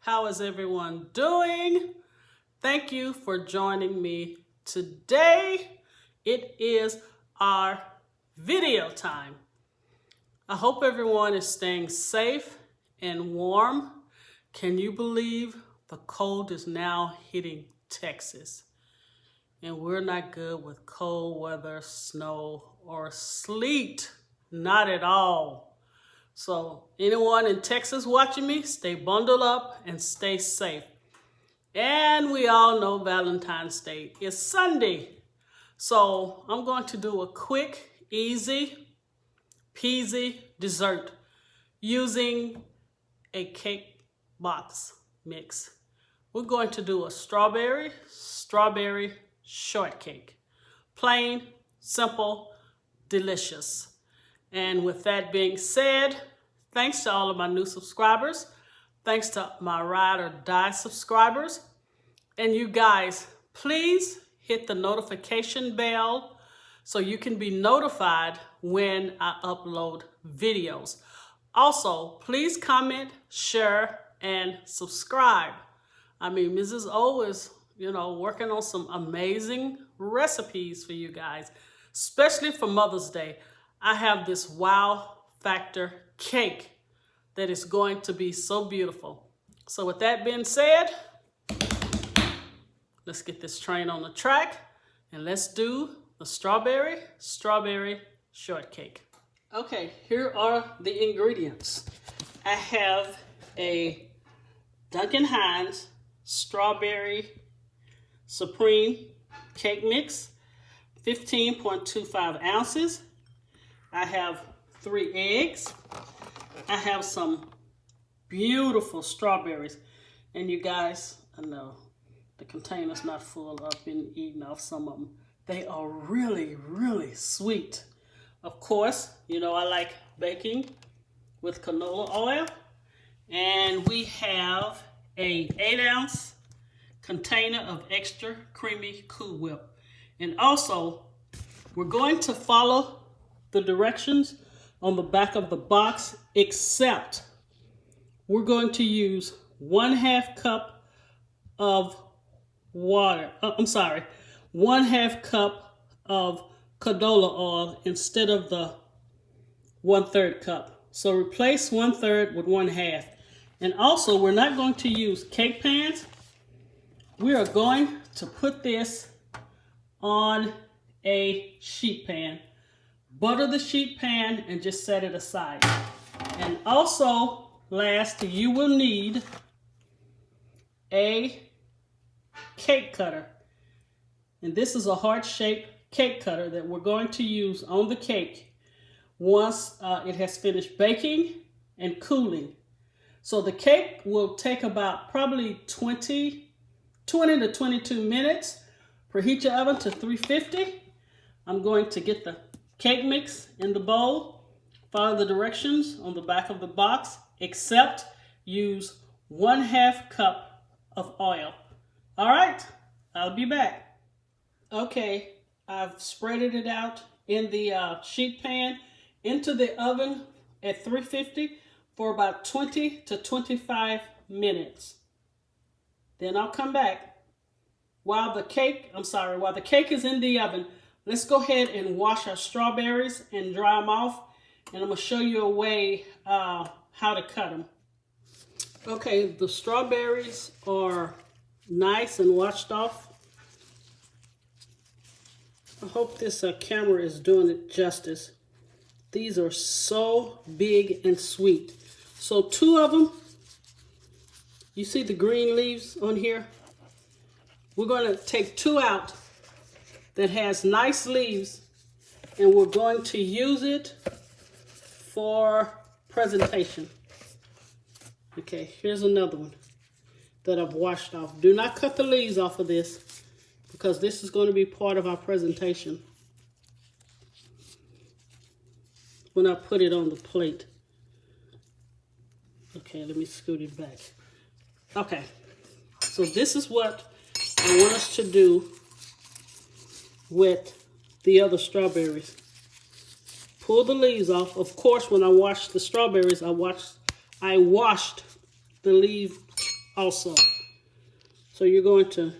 How is everyone doing? Thank you for joining me today. It is our video time. I hope everyone is staying safe and warm. Can you believe the cold is now hitting Texas? And we're not good with cold weather, snow, or sleet. Not at all. So anyone in Texas watching me, stay bundled up and stay safe. And we all know Valentine's Day is Sunday. So I'm going to do a quick, easy, peasy dessert using a cake box mix. We're going to do a strawberry shortcake. Plain, simple, delicious. And with that being said, thanks to all of my new subscribers. Thanks to my ride or die subscribers. And you guys, please hit the notification bell so you can be notified when I upload videos. Also, please comment, share, and subscribe. I mean, Mrs. O is, working on some amazing recipes for you guys, especially for Mother's Day. I have this wow factor cake that is going to be so beautiful. So with that being said, let's get this train on the track and let's do the strawberry shortcake. Okay, here are the ingredients. I have a Duncan Hines Strawberry Supreme Cake Mix, 15.25 ounces. I have 3 eggs. I have some beautiful strawberries. And you guys, I know the container's not full. I've been eating off some of them. They are really, really sweet. Of course, I like baking with canola oil. And we have a 8-ounce container of extra creamy Cool Whip. And also, we're going to follow the directions on the back of the box, except we're going to use 1/2 cup of water. 1/2 cup of canola oil instead of the 1/3 cup. So replace 1/3 with 1/2. And also, we're not going to use cake pans. We are going to put this on a sheet pan. Butter the sheet pan and just set it aside. And also, last, you will need a cake cutter. And this is a heart-shaped cake cutter that we're going to use on the cake once it has finished baking and cooling. So the cake will take about probably 20 to 22 minutes. Preheat your oven to 350. I'm going to get the cake mix in the bowl. Follow the directions on the back of the box, except use 1/2 cup of oil. All right, I'll be back. Okay, I've spreaded it out in the sheet pan into the oven at 350 for about 20 to 25 minutes. Then I'll come back. While the cake is in the oven, let's go ahead and wash our strawberries and dry them off. And I'm going to show you a way how to cut them. Okay, the strawberries are nice and washed off. I hope this camera is doing it justice. These are so big and sweet. So 2 of them, you see the green leaves on here? We're going to take 2 out that has nice leaves, and we're going to use it for presentation. Okay, here's another one that I've washed off. Do not cut the leaves off of this because this is going to be part of our presentation when I put it on the plate. Okay, let me scoot it back. Okay, so this is what I want us to do with the other strawberries. Pull the leaves off. Of course, when I washed the strawberries, I washed the leaf also. So you're going to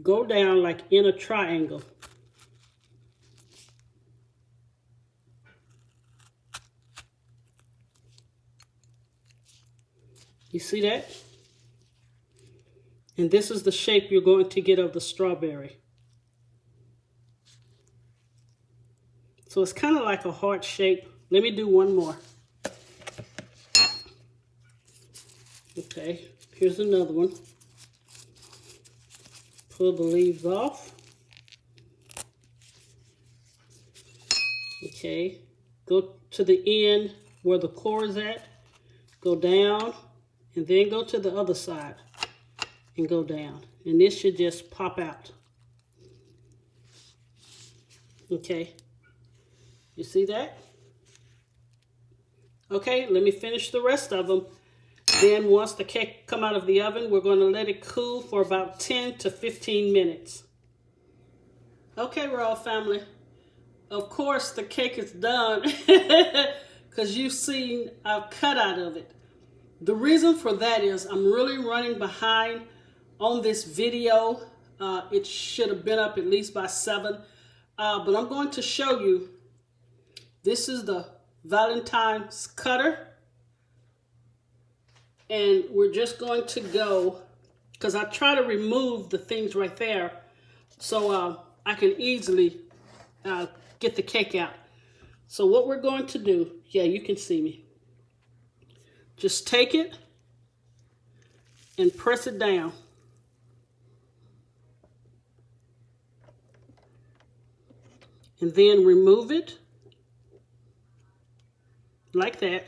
go down like in a triangle. You see that? And this is the shape you're going to get of the strawberry. So it's kind of like a heart shape. Let me do one more. Okay, here's another one. Pull the leaves off. Okay, go to the end where the core is at. Go down and then go to the other side and go down. And this should just pop out. Okay, you see that? Okay, let me finish the rest of them. Then once the cake come out of the oven, we're going to let it cool for about 10 to 15 minutes. Okay, Royal Family. Of course, the cake is done because you've seen a cutout of it. The reason for that is I'm really running behind on this video. It should have been up at least by 7. But I'm going to show you. This is the Valentine's cutter. And we're just going to go, because I try to remove the things right there so I can easily get the cake out. So what we're going to do, yeah, you can see me. Just take it and press it down. And then remove it like that.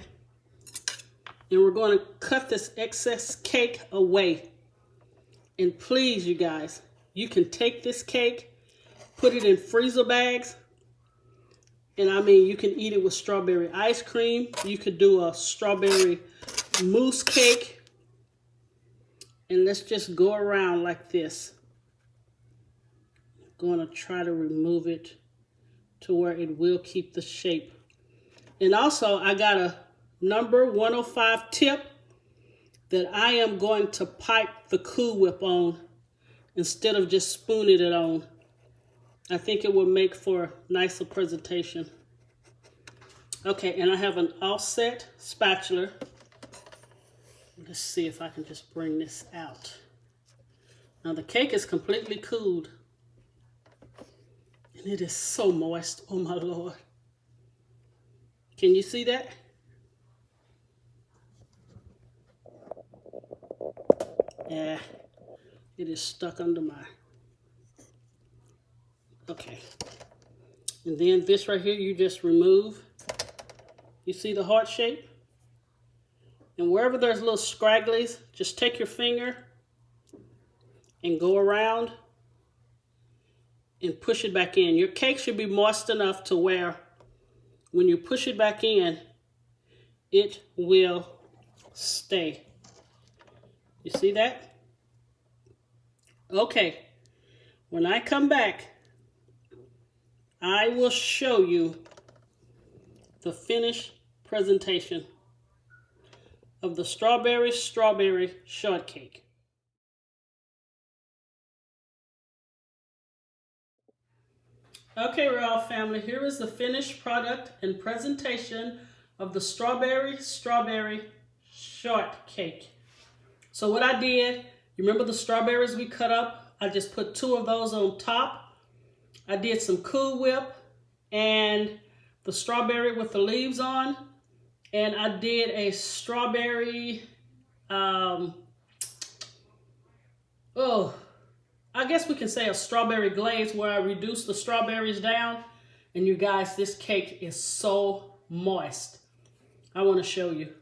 And we're going to cut this excess cake away. And please, you guys, you can take this cake, put it in freezer bags. And I mean, you can eat it with strawberry ice cream. You could do a strawberry mousse cake. And let's just go around like this. I'm going to try to remove it to where it will keep the shape. And also, I got a number 105 tip that I am going to pipe the Cool Whip on instead of just spooning it on. I think it will make for a nicer presentation. Okay, and I have an offset spatula. Let's see if I can just bring this out. Now the cake is completely cooled. And it is so moist, oh my Lord. Can you see that? Yeah, it is stuck under my... Okay. And then this right here, you just remove. You see the heart shape? And wherever there's little scragglies, just take your finger and go around and push it back in. Your cake should be moist enough to where when you push it back in, it will stay. You see that? Okay. When I come back, I will show you the finished presentation of the strawberry shortcake. Okay, Royal Family, here is the finished product and presentation of the strawberry shortcake. So what I did, you remember the strawberries we cut up? I just put 2 of those on top. I did some Cool Whip and the strawberry with the leaves on. And I did a strawberry, I guess we can say a strawberry glaze where I reduced the strawberries down. And you guys, this cake is so moist. I want to show you.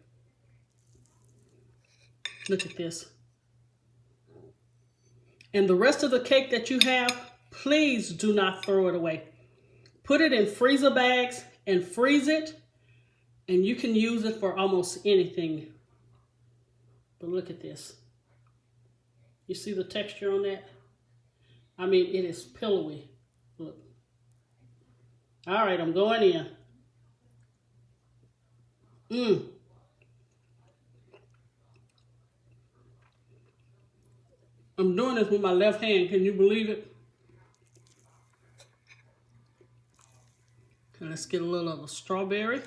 Look at this. And the rest of the cake that you have, please do not throw it away. Put it in freezer bags and freeze it, and you can use it for almost anything. But look at this. You see the texture on that? I mean, it is pillowy. Look. All right, I'm going in. I'm doing this with my left hand. Can you believe it? And let's get a little of the strawberry.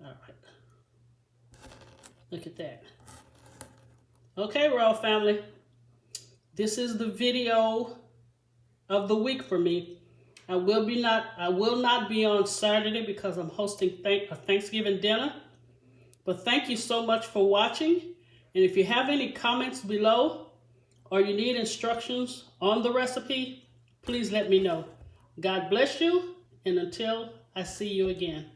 All right. Look at that. Okay, Royal Family. This is the video of the week for me. I will not be on Saturday because I'm hosting a Thanksgiving dinner. But thank you so much for watching. And if you have any comments below or you need instructions on the recipe, please let me know. God bless you, and until I see you again.